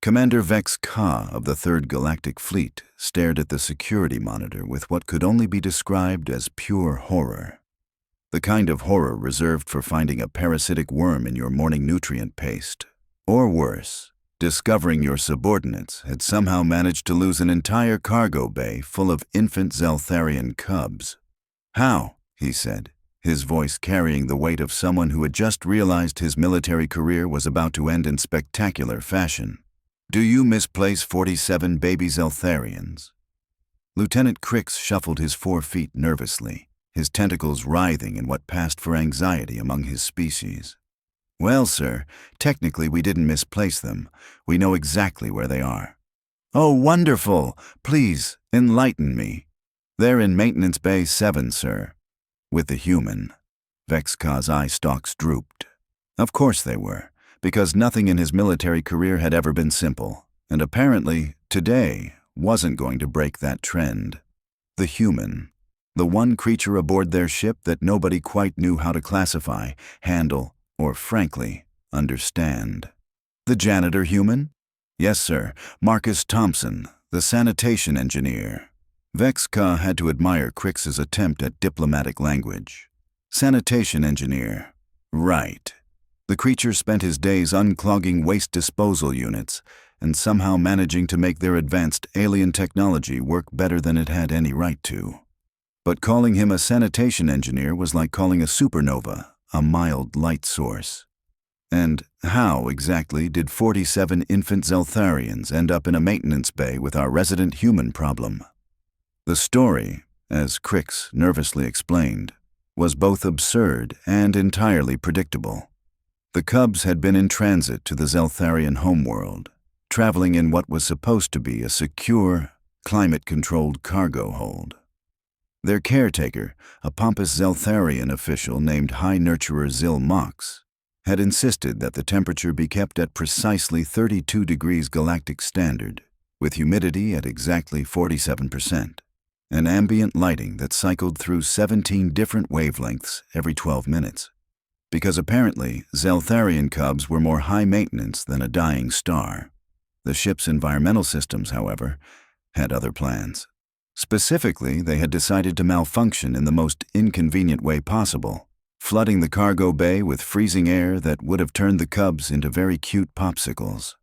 Commander Vex-Ka of the 3rd Galactic Fleet stared at the security monitor with what could only be described as pure horror. The kind of horror reserved for finding a parasitic worm in your morning nutrient paste. Or worse, discovering your subordinates had somehow managed to lose an entire cargo bay full of infant Zeltharian cubs. "How?" he said, his voice carrying the weight of someone who had just realized his military career was about to end in spectacular fashion. "Do you misplace 47 baby Zeltharians?" Lieutenant Crix shuffled his 4 feet nervously, his tentacles writhing in what passed for anxiety among his species. "Well, sir, technically we didn't misplace them. We know exactly where they are." "Oh, wonderful! Please, enlighten me." "They're in Maintenance Bay 7, sir." With the human, Vex-Ka's eye stalks drooped. Of course they were, because nothing in his military career had ever been simple, and apparently, today, wasn't going to break that trend. The human, the one creature aboard their ship that nobody quite knew how to classify, handle, or frankly, understand. "The janitor human?" "Yes, sir. Marcus Thompson, the sanitation engineer." Vex-Ka had to admire Crix's attempt at diplomatic language. Sanitation engineer. Right. The creature spent his days unclogging waste disposal units and somehow managing to make their advanced alien technology work better than it had any right to. But calling him a sanitation engineer was like calling a supernova a mild light source. And how, exactly, did 47 infant Zeltharians end up in a maintenance bay with our resident human problem? The story, as Crix nervously explained, was both absurd and entirely predictable. The cubs had been in transit to the Zeltharian homeworld, traveling in what was supposed to be a secure, climate-controlled cargo hold. Their caretaker, a pompous Zeltharian official named High Nurturer Zil Mox, had insisted that the temperature be kept at precisely 32 degrees galactic standard, with humidity at exactly 47%, and ambient lighting that cycled through 17 different wavelengths every 12 minutes. Because apparently, Zeltharian cubs were more high maintenance than a dying star. The ship's environmental systems, however, had other plans. Specifically, they had decided to malfunction in the most inconvenient way possible, flooding the cargo bay with freezing air that would have turned the cubs into very cute popsicles.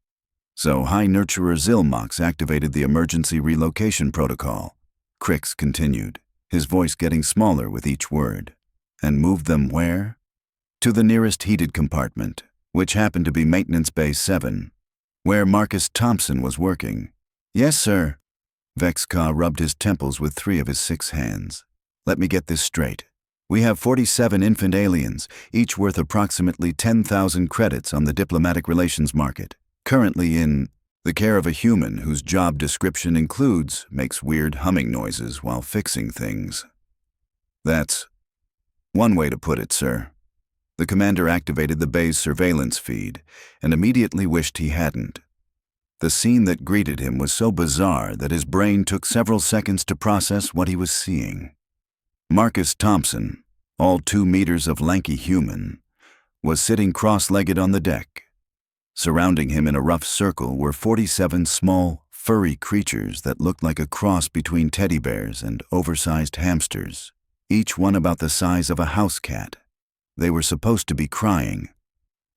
So High Nurturer Zilmox activated the emergency relocation protocol. Crix continued, his voice getting smaller with each word. And moved them where? To the nearest heated compartment, which happened to be Maintenance Bay 7, where Marcus Thompson was working. "Yes, sir." Vex-Ka rubbed his temples with 3 of his 6 hands. "Let me get this straight. We have 47 infant aliens, each worth approximately 10,000 credits on the diplomatic relations market, currently in the care of a human whose job description makes weird humming noises while fixing things." "That's one way to put it, sir." The commander activated the bay's surveillance feed and immediately wished he hadn't. The scene that greeted him was so bizarre that his brain took several seconds to process what he was seeing. Marcus Thompson, all 2 meters of lanky human, was sitting cross-legged on the deck. Surrounding him in a rough circle were 47 small, furry creatures that looked like a cross between teddy bears and oversized hamsters, each one about the size of a house cat. They were supposed to be crying.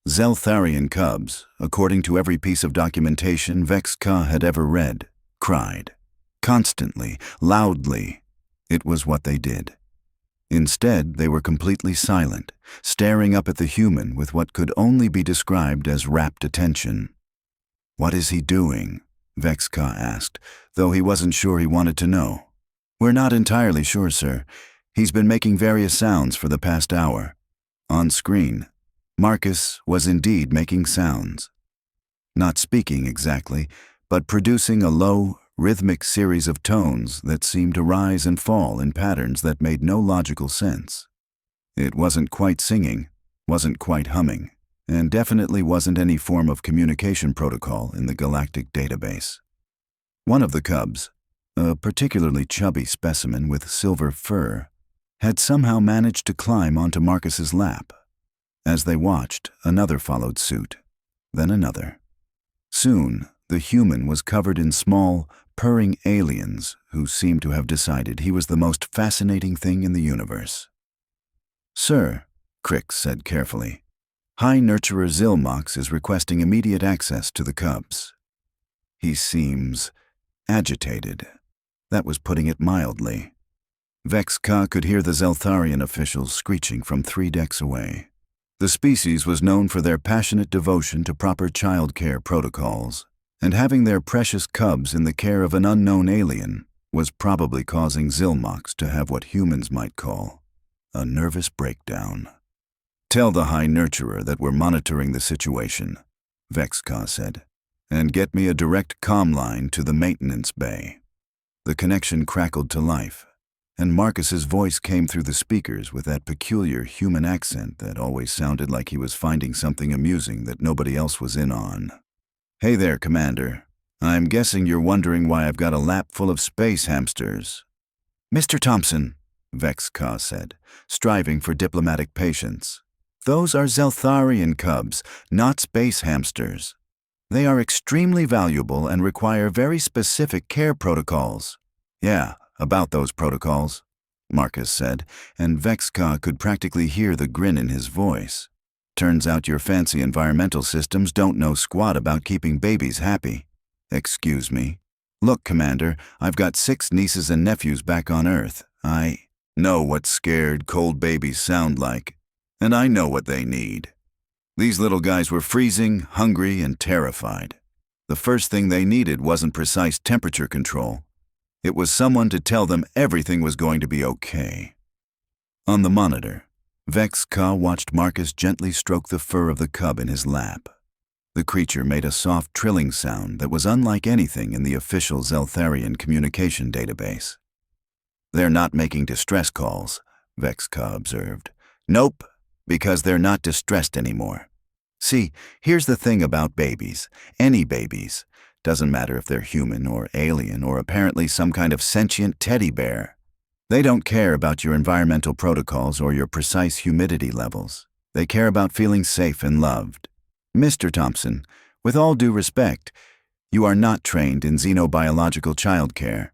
Zeltharian cubs, according to every piece of documentation Vex-Ka had ever read, cried. Constantly, loudly. It was what they did. Instead, they were completely silent, staring up at the human with what could only be described as rapt attention. "What is he doing?" Vex-Ka asked, though he wasn't sure he wanted to know. "We're not entirely sure, sir. He's been making various sounds for the past hour." On screen, Marcus was indeed making sounds. Not speaking exactly, but producing a low, rhythmic series of tones that seemed to rise and fall in patterns that made no logical sense. It wasn't quite singing, wasn't quite humming, and definitely wasn't any form of communication protocol in the galactic database. One of the cubs, a particularly chubby specimen with silver fur, had somehow managed to climb onto Marcus's lap. As they watched, another followed suit, then another. Soon, the human was covered in small, purring aliens who seemed to have decided he was the most fascinating thing in the universe. "Sir," Crix said carefully, "High Nurturer Zilmox is requesting immediate access to the cubs." He seems agitated. That was putting it mildly. Vex-Ka could hear the Zeltharian officials screeching from 3 decks away. The species was known for their passionate devotion to proper child care protocols, and having their precious cubs in the care of an unknown alien was probably causing Zilmox to have what humans might call a nervous breakdown. "Tell the High Nurturer that we're monitoring the situation," Vex-Ka said, "and get me a direct comm line to the maintenance bay." The connection crackled to life, and Marcus's voice came through the speakers with that peculiar human accent that always sounded like he was finding something amusing that nobody else was in on. "Hey there, Commander. I'm guessing you're wondering why I've got a lap full of space hamsters." "Mr. Thompson," Vex-Ka said, striving for diplomatic patience, "those are Zeltharian cubs, not space hamsters. They are extremely valuable and require very specific care protocols." "Yeah, about those protocols," Marcus said, and Vex-Ka could practically hear the grin in his voice. "Turns out your fancy environmental systems don't know squat about keeping babies happy." "Excuse me. Look, Commander, I've got 6 nieces and nephews back on Earth. I know what scared, cold babies sound like, and I know what they need. These little guys were freezing, hungry, and terrified. The first thing they needed wasn't precise temperature control. It was someone to tell them everything was going to be okay." On the monitor, Vex-Ka watched Marcus gently stroke the fur of the cub in his lap. The creature made a soft trilling sound that was unlike anything in the official Zeltharian communication database. "They're not making distress calls," Vex-Ka observed. "Nope, because they're not distressed anymore. See, here's the thing about babies. Any babies. Doesn't matter if they're human or alien or apparently some kind of sentient teddy bear. They don't care about your environmental protocols or your precise humidity levels. They care about feeling safe and loved. Mr. Thompson, with all due respect, you are not trained in xenobiological childcare."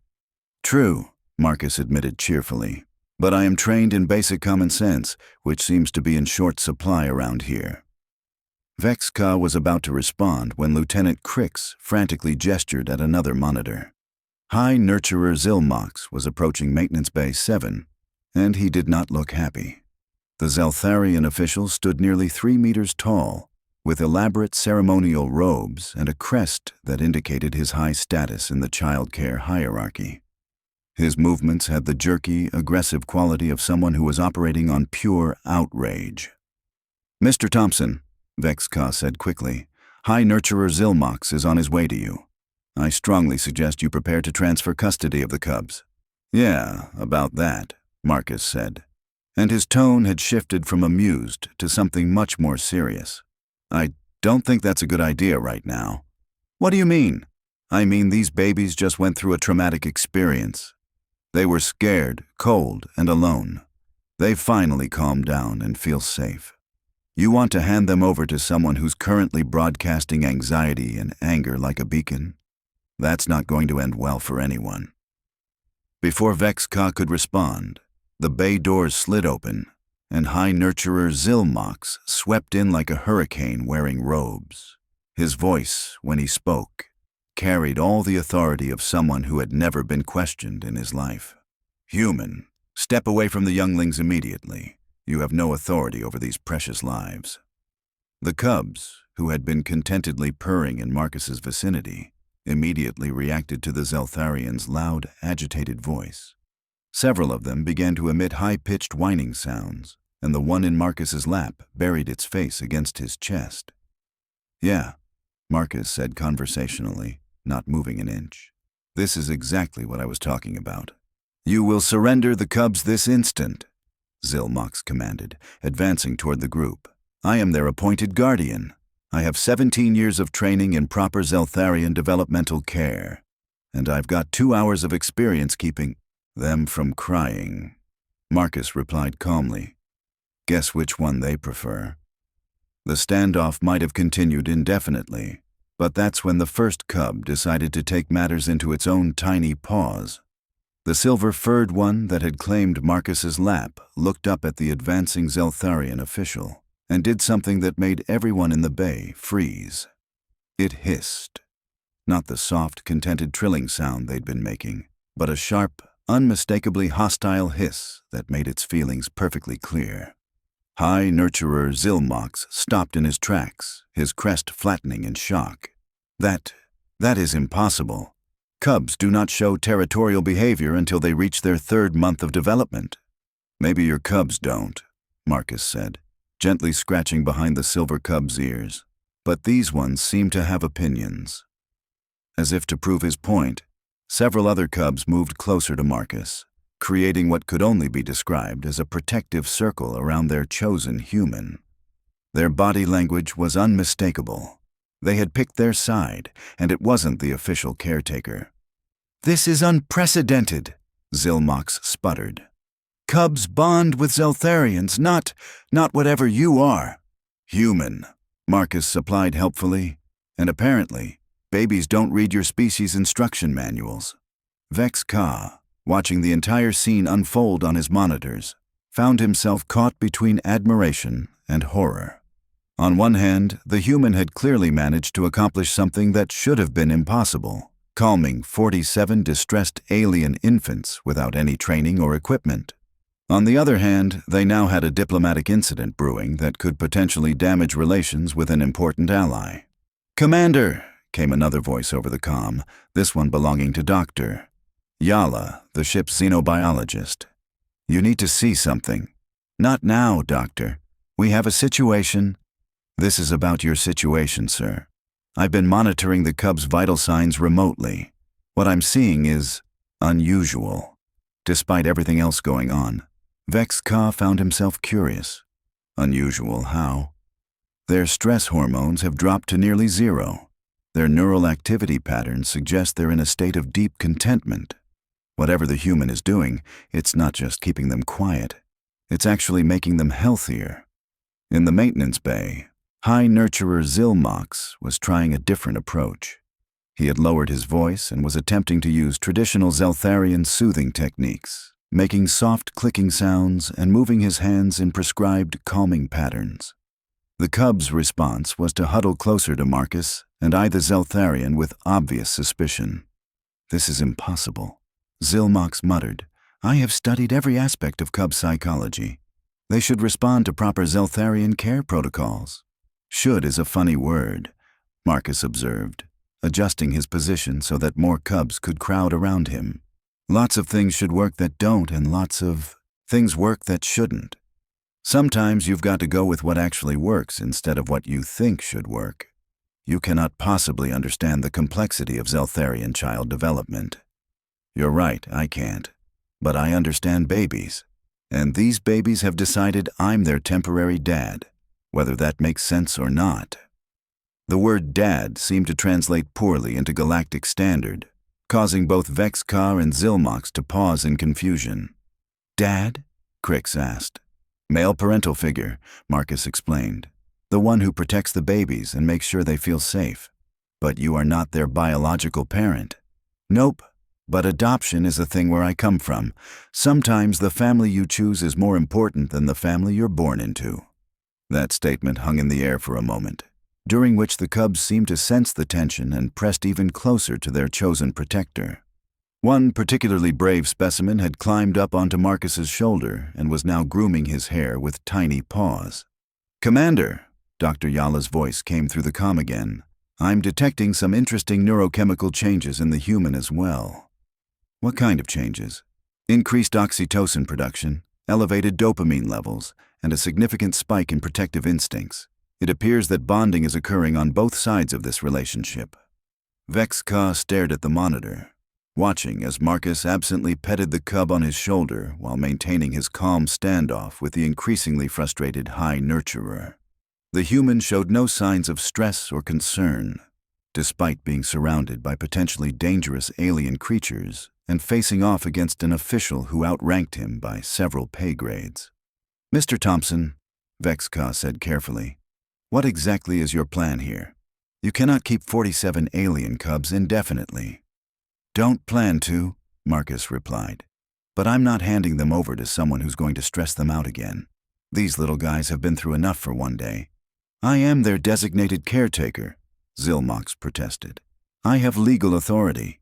"True," Marcus admitted cheerfully, "but I am trained in basic common sense, which seems to be in short supply around here." Vex-Ka was about to respond when Lieutenant Crix frantically gestured at another monitor. High Nurturer Zilmox was approaching Maintenance Bay 7, and he did not look happy. The Zeltharian official stood nearly 3 meters tall, with elaborate ceremonial robes and a crest that indicated his high status in the child care hierarchy. His movements had the jerky, aggressive quality of someone who was operating on pure outrage. "Mr. Thompson," Vex-Ka said quickly, "High Nurturer Zilmox is on his way to you. I strongly suggest you prepare to transfer custody of the cubs." "Yeah, about that," Marcus said, and his tone had shifted from amused to something much more serious. "I don't think that's a good idea right now." "What do you mean?" "I mean these babies just went through a traumatic experience. They were scared, cold, and alone. They finally calmed down and feel safe. You want to hand them over to someone who's currently broadcasting anxiety and anger like a beacon? That's not going to end well for anyone." Before Vex-Ka could respond, the bay doors slid open, and High Nurturer Zilmox swept in like a hurricane wearing robes. His voice, when he spoke, carried all the authority of someone who had never been questioned in his life. "Human, step away from the younglings immediately. You have no authority over these precious lives." The cubs, who had been contentedly purring in Marcus's vicinity, immediately reacted to the Zeltharian's loud, agitated voice. Several of them began to emit high-pitched whining sounds, and the one in Marcus's lap buried its face against his chest. "Yeah," Marcus said conversationally, not moving an inch. "This is exactly what I was talking about." "You will surrender the cubs this instant," Zilmox commanded, advancing toward the group. "I am their appointed guardian. I have 17 years of training in proper Zeltharian developmental care, and I've got 2 hours of experience keeping them from crying." Marcus replied calmly, "Guess which one they prefer." The standoff might have continued indefinitely, But that's when the first cub decided to take matters into its own tiny paws. The silver-furred one that had claimed Marcus's lap looked up at the advancing Zeltharian official and did something that made everyone in the bay freeze. It hissed. Not the soft, contented trilling sound they'd been making, but a sharp, unmistakably hostile hiss that made its feelings perfectly clear. High Nurturer Zilmox stopped in his tracks, his crest flattening in shock. That is impossible. Cubs do not show territorial behavior until they reach their 3rd month of development. Maybe your cubs don't, Marcus said, gently scratching behind the silver cub's ears. But these ones seem to have opinions. As if to prove his point, several other cubs moved closer to Marcus, creating what could only be described as a protective circle around their chosen human. Their body language was unmistakable. They had picked their side, and it wasn't the official caretaker. "This is unprecedented," Zilmox sputtered. "Cubs bond with Zeltharians, not whatever you are." "Human," Marcus supplied helpfully, "and apparently, babies don't read your species instruction manuals." Vex-Ka, watching the entire scene unfold on his monitors, found himself caught between admiration and horror. On one hand, the human had clearly managed to accomplish something that should have been impossible, calming 47 distressed alien infants without any training or equipment. On the other hand, they now had a diplomatic incident brewing that could potentially damage relations with an important ally. "Commander," came another voice over the comm, this one belonging to Dr. Yala, the ship's xenobiologist. "You need to see something." "Not now, Doctor. We have a situation." "This is about your situation, sir. I've been monitoring the cub's vital signs remotely. What I'm seeing is unusual." Despite everything else going on, Vex-Ka found himself curious. Unusual how? Their stress hormones have dropped to nearly 0. Their neural activity patterns suggest they're in a state of deep contentment. Whatever the human is doing, it's not just keeping them quiet. It's actually making them healthier. In the maintenance bay, High Nurturer Zilmox was trying a different approach. He had lowered his voice and was attempting to use traditional Zeltharian soothing techniques, making soft clicking sounds and moving his hands in prescribed calming patterns. The cub's response was to huddle closer to Marcus and eye the Zeltharian with obvious suspicion. "This is impossible," Zilmox muttered. "I have studied every aspect of cub psychology. They should respond to proper Zeltharian care protocols." "Should is a funny word," Marcus observed, adjusting his position so that more cubs could crowd around him. "Lots of things should work that don't, and lots of things work that shouldn't. Sometimes you've got to go with what actually works instead of what you think should work. You cannot possibly understand the complexity of Zeltharian child development." "You're right, I can't. But I understand babies. And these babies have decided I'm their temporary dad, whether that makes sense or not." The word dad seemed to translate poorly into Galactic Standard, causing both Vex-Ka and Zilmox to pause in confusion. "Dad?" Crix asked. "Male parental figure," Marcus explained. "The one who protects the babies and makes sure they feel safe. But you are not their biological parent." "Nope. But adoption is a thing where I come from. Sometimes the family you choose is more important than the family you're born into." That statement hung in the air for a moment, during which the cubs seemed to sense the tension and pressed even closer to their chosen protector. One particularly brave specimen had climbed up onto Marcus's shoulder and was now grooming his hair with tiny paws. "Commander," Dr. Yala's voice came through the comm again, "I'm detecting some interesting neurochemical changes in the human as well." "What kind of changes?" "Increased oxytocin production, elevated dopamine levels, and a significant spike in protective instincts. It appears that bonding is occurring on both sides of this relationship." Vex-Ka stared at the monitor, watching as Marcus absently petted the cub on his shoulder while maintaining his calm standoff with the increasingly frustrated High Nurturer. The human showed no signs of stress or concern, despite being surrounded by potentially dangerous alien creatures and facing off against an official who outranked him by several pay grades. "Mr. Thompson," Vex-Ka said carefully, "what exactly is your plan here?" You cannot keep 47 alien cubs indefinitely. Don't plan to, Marcus replied. But I'm not handing them over to someone who's going to stress them out again. These little guys have been through enough for one day. I am their designated caretaker, Zilmox protested. I have legal authority.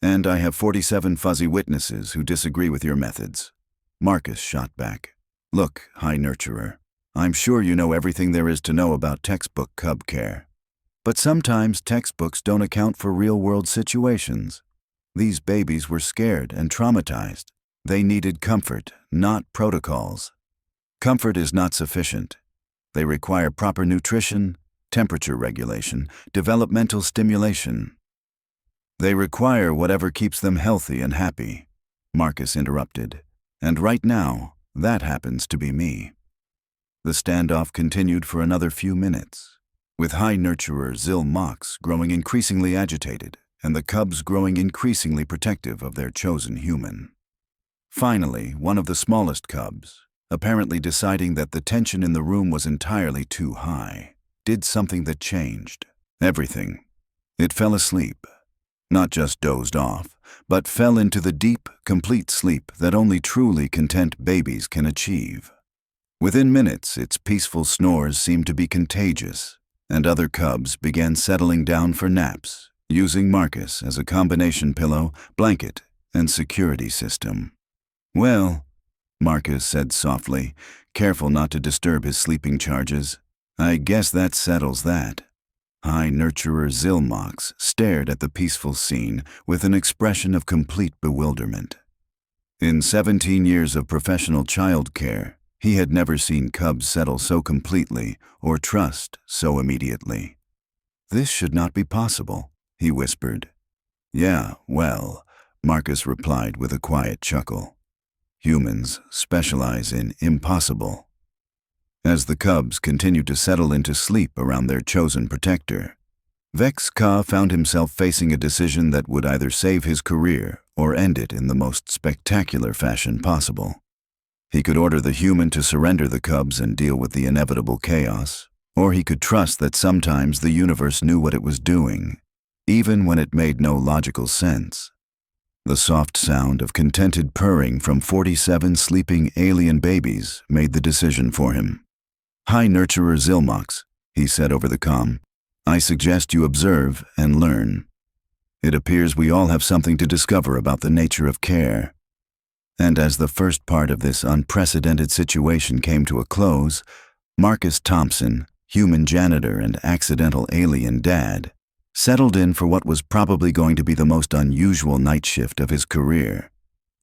And I have 47 fuzzy witnesses who disagree with your methods. Marcus shot back. Look, High Nurturer, I'm sure you know everything there is to know about textbook cub care. But sometimes textbooks don't account for real-world situations. These babies were scared and traumatized. They needed comfort, not protocols. Comfort is not sufficient. They require proper nutrition, temperature regulation, developmental stimulation. They require whatever keeps them healthy and happy, Marcus interrupted. And right now, that happens to be me. The standoff continued for another few minutes, with High Nurturer Zilmox growing increasingly agitated and the cubs growing increasingly protective of their chosen human. Finally, one of the smallest cubs, apparently deciding that the tension in the room was entirely too high, did something that changed everything. It fell asleep. Not just dozed off, but fell into the deep, complete sleep that only truly content babies can achieve. Within minutes, its peaceful snores seemed to be contagious, and other cubs began settling down for naps, using Marcus as a combination pillow, blanket, and security system. Well, Marcus said softly, careful not to disturb his sleeping charges, I guess that settles that. High Nurturer Zilmox stared at the peaceful scene with an expression of complete bewilderment. In 17 years of professional child care, he had never seen cubs settle so completely or trust so immediately. This should not be possible, he whispered. Yeah, well, Marcus replied with a quiet chuckle. Humans specialize in impossible. As the cubs continued to settle into sleep around their chosen protector, Vex-Ka found himself facing a decision that would either save his career or end it in the most spectacular fashion possible. He could order the human to surrender the cubs and deal with the inevitable chaos, or he could trust that sometimes the universe knew what it was doing, even when it made no logical sense. The soft sound of contented purring from 47 sleeping alien babies made the decision for him. High Nurturer Zilmox, he said over the comm, I suggest you observe and learn. It appears we all have something to discover about the nature of care. And as the first part of this unprecedented situation came to a close, Marcus Thompson, human janitor and accidental alien dad, settled in for what was probably going to be the most unusual night shift of his career.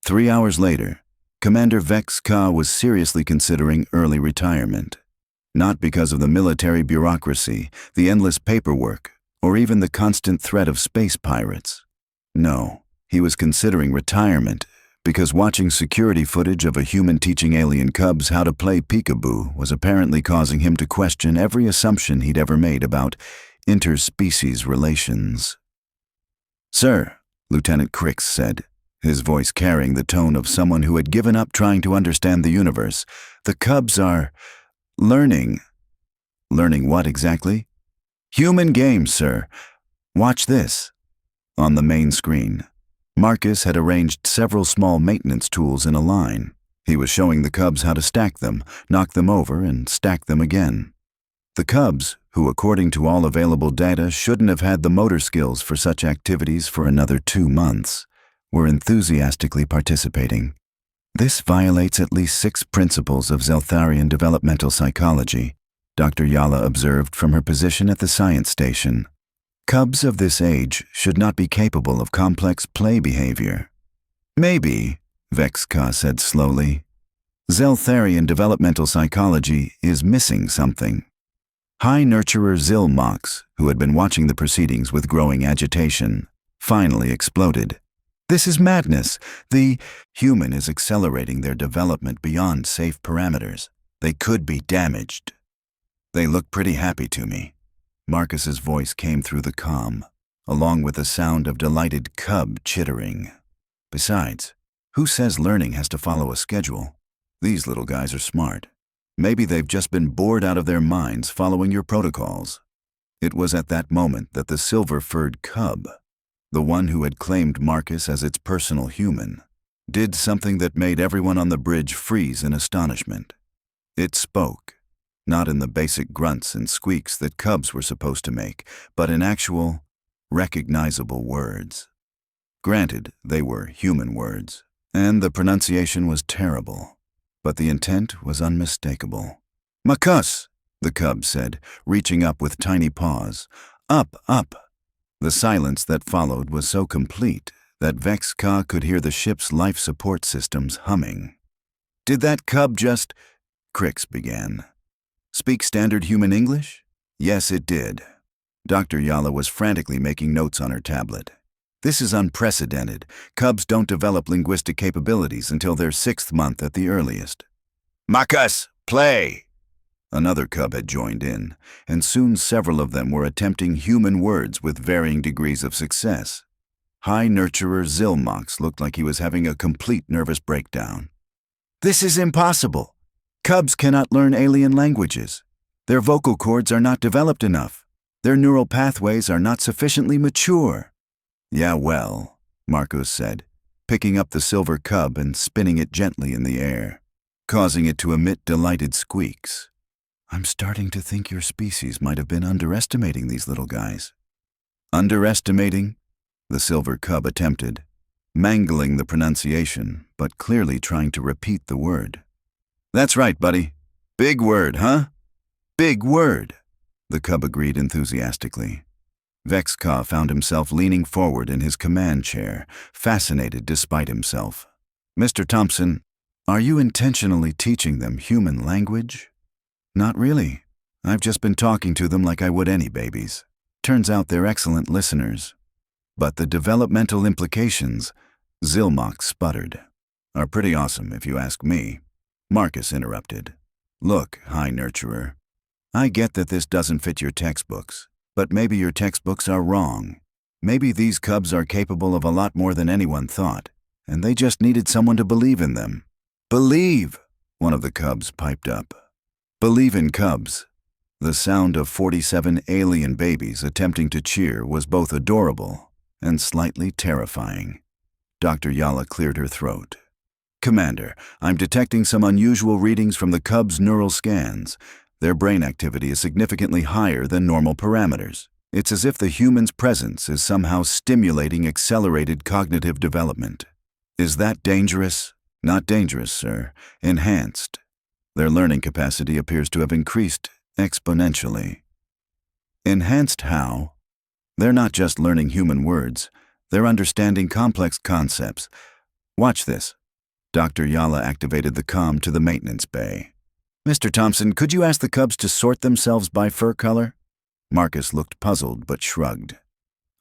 3 hours later, Commander Vex-Ka was seriously considering early retirement. Not because of the military bureaucracy, the endless paperwork, or even the constant threat of space pirates. No, he was considering retirement because watching security footage of a human teaching alien cubs how to play peekaboo was apparently causing him to question every assumption he'd ever made about interspecies relations. Sir, Lieutenant Crix said, his voice carrying the tone of someone who had given up trying to understand the universe, the cubs are learning. Learning what exactly? Human games, sir. Watch this. On the main screen, Marcus had arranged several small maintenance tools in a line. He was showing the cubs how to stack them, knock them over, and stack them again. The cubs, who according to all available data shouldn't have had the motor skills for such activities for another 2 months, were enthusiastically participating. This violates at least 6 principles of Zeltharian developmental psychology, Dr. Yala observed from her position at the science station. Cubs of this age should not be capable of complex play behavior. Maybe, Vex-Ka said slowly, Zeltharian developmental psychology is missing something. High Nurturer Zilmox, who had been watching the proceedings with growing agitation, finally exploded. This is madness. The human is accelerating their development beyond safe parameters. They could be damaged. They look pretty happy to me. Marcus's voice came through the comm, along with the sound of delighted cub chittering. Besides, who says learning has to follow a schedule? These little guys are smart. Maybe they've just been bored out of their minds following your protocols. It was at that moment that the silver-furred cub, the one who had claimed Marcus as its personal human, did something that made everyone on the bridge freeze in astonishment. It spoke, not in the basic grunts and squeaks that cubs were supposed to make, but in actual, recognizable words. Granted, they were human words, and the pronunciation was terrible, but the intent was unmistakable. "Marcus," the cub said, reaching up with tiny paws. "Up, up." The silence that followed was so complete that Vex-Ka could hear the ship's life support systems humming. "Did that cub just—" Crix began. "Speak standard human English?" Yes, it did. Dr. Yala was frantically making notes on her tablet. "This is unprecedented. Cubs don't develop linguistic capabilities until their 6th month at the earliest." "Marcus, play!" Another cub had joined in, and soon several of them were attempting human words with varying degrees of success. High Nurturer Zilmox looked like he was having a complete nervous breakdown. "This is impossible. Cubs cannot learn alien languages. Their vocal cords are not developed enough. Their neural pathways are not sufficiently mature." "Yeah, well," Marcus said, picking up the silver cub and spinning it gently in the air, causing it to emit delighted squeaks. "I'm starting to think your species might have been underestimating these little guys." "Underestimating?" the silver cub attempted, mangling the pronunciation, but clearly trying to repeat the word. "That's right, buddy. Big word, huh?" "Big word," the cub agreed enthusiastically. Vex-Ka found himself leaning forward in his command chair, fascinated despite himself. "Mr. Thompson, are you intentionally teaching them human language?" "Not really. I've just been talking to them like I would any babies. Turns out they're excellent listeners. But the developmental implications," Zilmox sputtered, "are pretty awesome if you ask me." Marcus interrupted. "Look, High Nurturer, I get that this doesn't fit your textbooks, but maybe your textbooks are wrong. Maybe these cubs are capable of a lot more than anyone thought, and they just needed someone to believe in them." "Believe," one of the cubs piped up. "Believe in cubs." The sound of 47 alien babies attempting to cheer was both adorable and slightly terrifying. Dr. Yala cleared her throat. "Commander, I'm detecting some unusual readings from the cubs' neural scans. Their brain activity is significantly higher than normal parameters. It's as if the human's presence is somehow stimulating accelerated cognitive development." "Is that dangerous?" "Not dangerous, sir. Enhanced. Their learning capacity appears to have increased exponentially." "Enhanced how?" "They're not just learning human words. They're understanding complex concepts. Watch this." Dr. Yala activated the comm to the maintenance bay. "Mr. Thompson, could you ask the cubs to sort themselves by fur color?" Marcus looked puzzled but shrugged.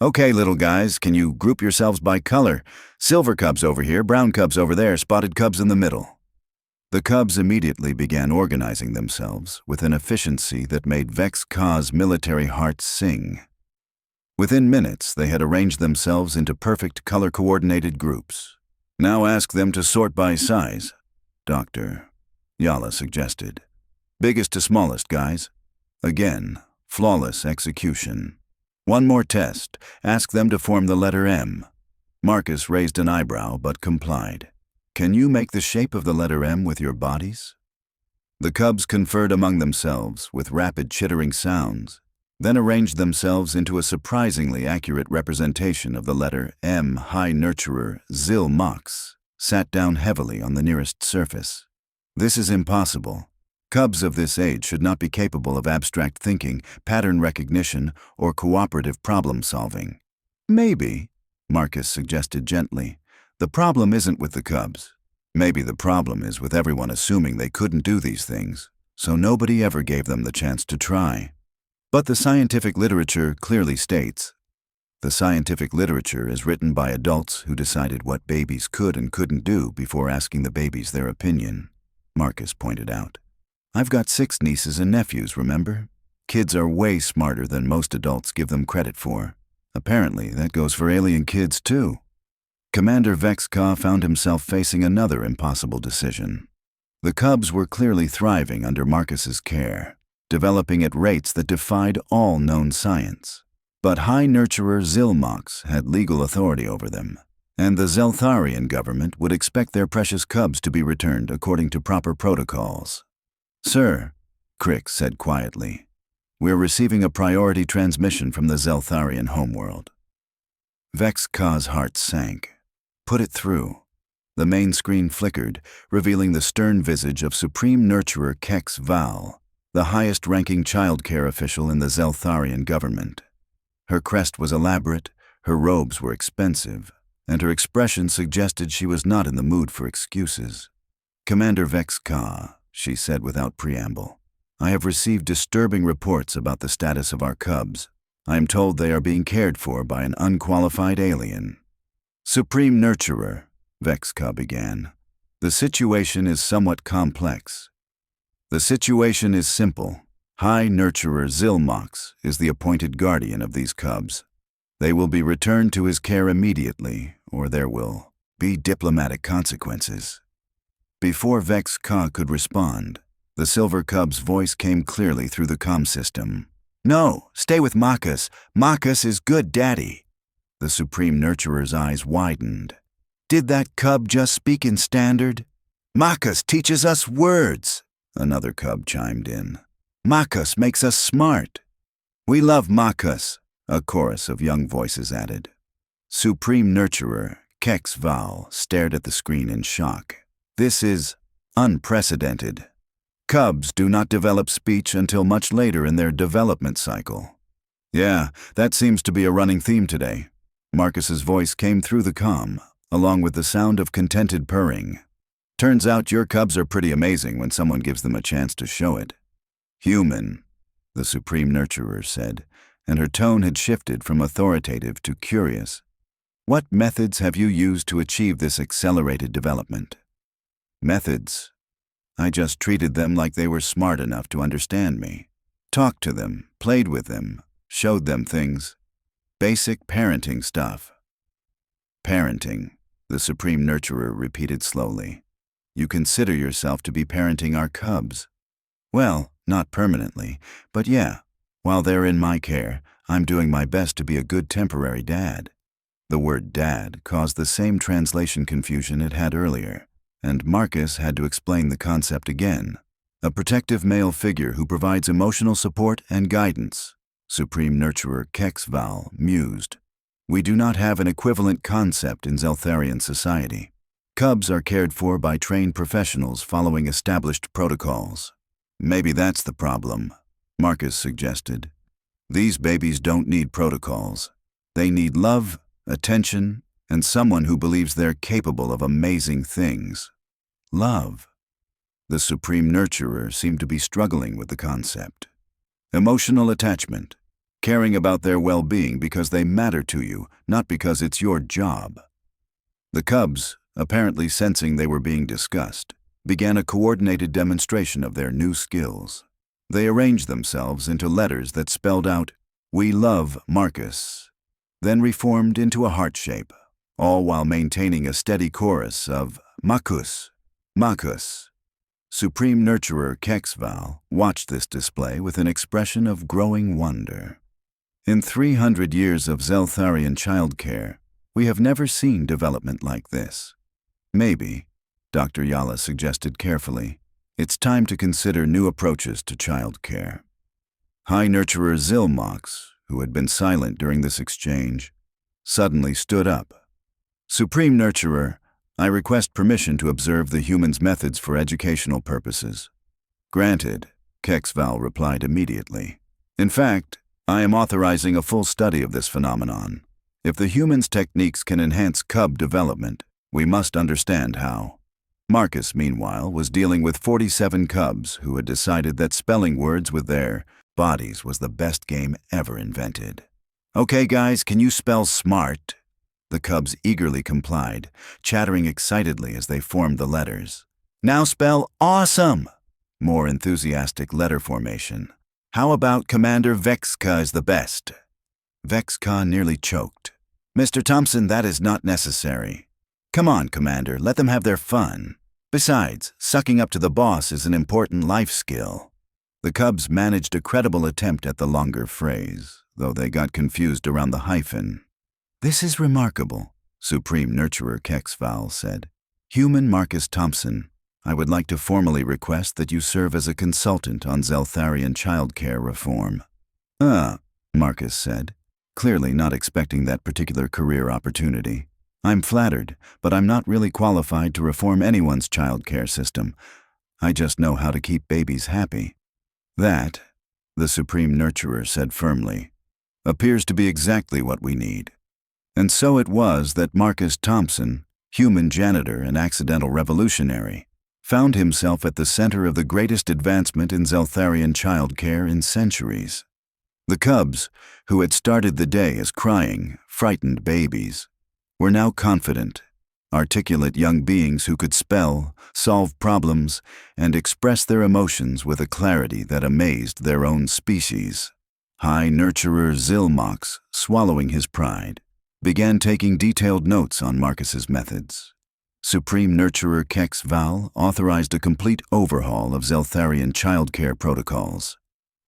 "Okay, little guys, can you group yourselves by color? Silver cubs over here, brown cubs over there, spotted cubs in the middle." The cubs immediately began organizing themselves with an efficiency that made Vex-Ka's military hearts sing. Within minutes, they had arranged themselves into perfect color-coordinated groups. "Now ask them to sort by size," Dr. Yala suggested. "Biggest to smallest, guys." Again, flawless execution. "One more test. Ask them to form the letter M." Marcus raised an eyebrow but complied. "Can you make the shape of the letter M with your bodies?" The cubs conferred among themselves with rapid chittering sounds, then arranged themselves into a surprisingly accurate representation of the letter M. High Nurturer Zilmox sat down heavily on the nearest surface. "This is impossible. Cubs of this age should not be capable of abstract thinking, pattern recognition, or cooperative problem-solving." "Maybe," Marcus suggested gently, "the problem isn't with the cubs. Maybe the problem is with everyone assuming they couldn't do these things, so nobody ever gave them the chance to try." But the scientific literature clearly states, "The scientific literature is written by adults who decided what babies could and couldn't do before asking the babies their opinion," Marcus pointed out. "I've got 6 nieces and nephews, remember? Kids are way smarter than most adults give them credit for. Apparently, that goes for alien kids, too." Commander Vex-Ka found himself facing another impossible decision. The cubs were clearly thriving under Marcus's care. developing at rates that defied all known science. But High Nurturer Zilmox had legal authority over them, and the Zeltharian government would expect their precious cubs to be returned according to proper protocols. "Sir," Crick said quietly, "we're receiving a priority transmission from the Zeltharian homeworld." Vex-Ka's heart sank. "Put it through." The main screen flickered, revealing the stern visage of Supreme Nurturer Kex Val, the highest-ranking childcare official in the Zeltharian government. Her crest was elaborate, her robes were expensive, and her expression suggested she was not in the mood for excuses. "Commander Vex-Ka," she said without preamble, "I have received disturbing reports about the status of our cubs. I am told they are being cared for by an unqualified alien." "Supreme Nurturer," Vex-Ka began, "the situation is somewhat complex." "The situation is simple. High Nurturer Zilmox is the appointed guardian of these cubs. They will be returned to his care immediately, or there will be diplomatic consequences." Before Vex-Ka could respond, the Silver Cub's voice came clearly through the comm system. "No, stay with Marcus. Marcus is good daddy." The Supreme Nurturer's eyes widened. "Did that cub just speak in standard?" "Marcus teaches us words," another cub chimed in. "Marcus makes us smart." "We love Marcus," a chorus of young voices added. Supreme Nurturer Kex Val stared at the screen in shock. "This is unprecedented. Cubs do not develop speech until much later in their development cycle." "Yeah, that seems to be a running theme today." Marcus's voice came through the comm, along with the sound of contented purring. "Turns out your cubs are pretty amazing when someone gives them a chance to show it." "Human," the Supreme Nurturer said, and her tone had shifted from authoritative to curious. "What methods have you used to achieve this accelerated development?" "Methods? I just treated them like they were smart enough to understand me. Talked to them, played with them, showed them things. Basic parenting stuff." "Parenting," the Supreme Nurturer repeated slowly. "You consider yourself to be parenting our cubs." "Well, not permanently, but yeah, while they're in my care, I'm doing my best to be a good temporary dad." The word dad caused the same translation confusion it had earlier, and Marcus had to explain the concept again. "A protective male figure who provides emotional support and guidance," Supreme Nurturer Kex Val mused. "We do not have an equivalent concept in Zeltharian society. Cubs are cared for by trained professionals following established protocols." "Maybe that's the problem," Marcus suggested. "These babies don't need protocols. They need love, attention, and someone who believes they're capable of amazing things." "Love." The Supreme Nurturer seemed to be struggling with the concept. "Emotional attachment. Caring about their well-being because they matter to you, not because it's your job." The cubs, apparently sensing they were being discussed, began a coordinated demonstration of their new skills. They arranged themselves into letters that spelled out, "We love Marcus," then reformed into a heart shape, all while maintaining a steady chorus of "Marcus, Marcus." Supreme Nurturer Kex Val watched this display with an expression of growing wonder. In 300 years of Zeltharian childcare, we have never seen development like this. Maybe, Dr. Yala suggested carefully, it's time to consider new approaches to childcare. High Nurturer Zilmox, who had been silent during this exchange, suddenly stood up. "Supreme Nurturer, I request permission to observe the humans' methods for educational purposes." "Granted," Kex Val replied immediately. "In fact, I am authorizing a full study of this phenomenon. If the humans' techniques can enhance cub development, we must understand how." Marcus, meanwhile, was dealing with 47 cubs who had decided that spelling words with their bodies was the best game ever invented. "Okay, guys, can you spell smart?" The cubs eagerly complied, chattering excitedly as they formed the letters. "Now spell awesome!" More enthusiastic letter formation. "How about Commander Vex-Ka is the best?" Vex-Ka nearly choked. "Mr. Thompson, that is not necessary. Come on, Commander, let them have their fun. Besides, sucking up to the boss is an important life skill." The cubs managed a credible attempt at the longer phrase, though they got confused around the hyphen. "This is remarkable," Supreme Nurturer HFY said. "Human Marcus Thompson, I would like to formally request that you serve as a consultant on Zeltharian childcare reform." Marcus said, clearly not expecting that particular career opportunity. "I'm flattered, but I'm not really qualified to reform anyone's childcare system. I just know how to keep babies happy." "That," the Supreme Nurturer said firmly, "appears to be exactly what we need." And so it was that Marcus Thompson, human janitor and accidental revolutionary, found himself at the center of the greatest advancement in Zeltharian childcare in centuries. The cubs, who had started the day as crying, frightened babies, were now confident, articulate young beings who could spell, solve problems, and express their emotions with a clarity that amazed their own species. High Nurturer Zilmox, swallowing his pride, began taking detailed notes on Marcus's methods. Supreme Nurturer HFY authorized a complete overhaul of Zeltharian childcare protocols,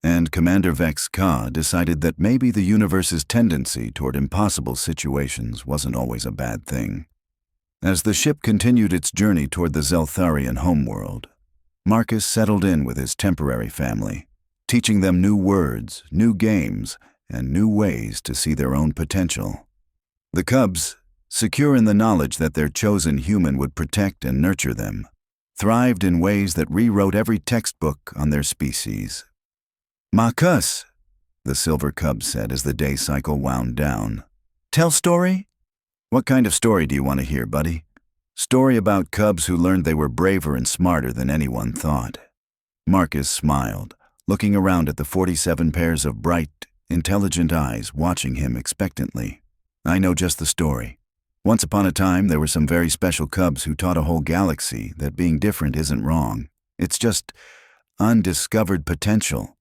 and Commander Vex-Ka decided that maybe the universe's tendency toward impossible situations wasn't always a bad thing. As the ship continued its journey toward the Zeltharian homeworld, Marcus settled in with his temporary family, teaching them new words, new games, and new ways to see their own potential. The cubs, secure in the knowledge that their chosen human would protect and nurture them, thrived in ways that rewrote every textbook on their species. "Marcus," the silver cub said as the day cycle wound down. "Tell story?" "What kind of story do you want to hear, buddy?" "Story about cubs who learned they were braver and smarter than anyone thought." Marcus smiled, looking around at the 47 pairs of bright, intelligent eyes watching him expectantly. "I know just the story. Once upon a time, there were some very special cubs who taught a whole galaxy that being different isn't wrong. It's just undiscovered potential."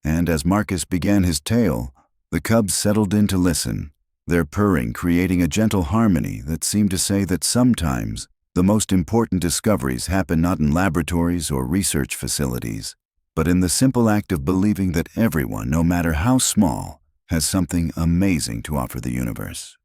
And as Marcus began his tale, the cubs settled in to listen, their purring creating a gentle harmony that seemed to say that sometimes the most important discoveries happen not in laboratories or research facilities, but in the simple act of believing that everyone, no matter how small, has something amazing to offer the universe.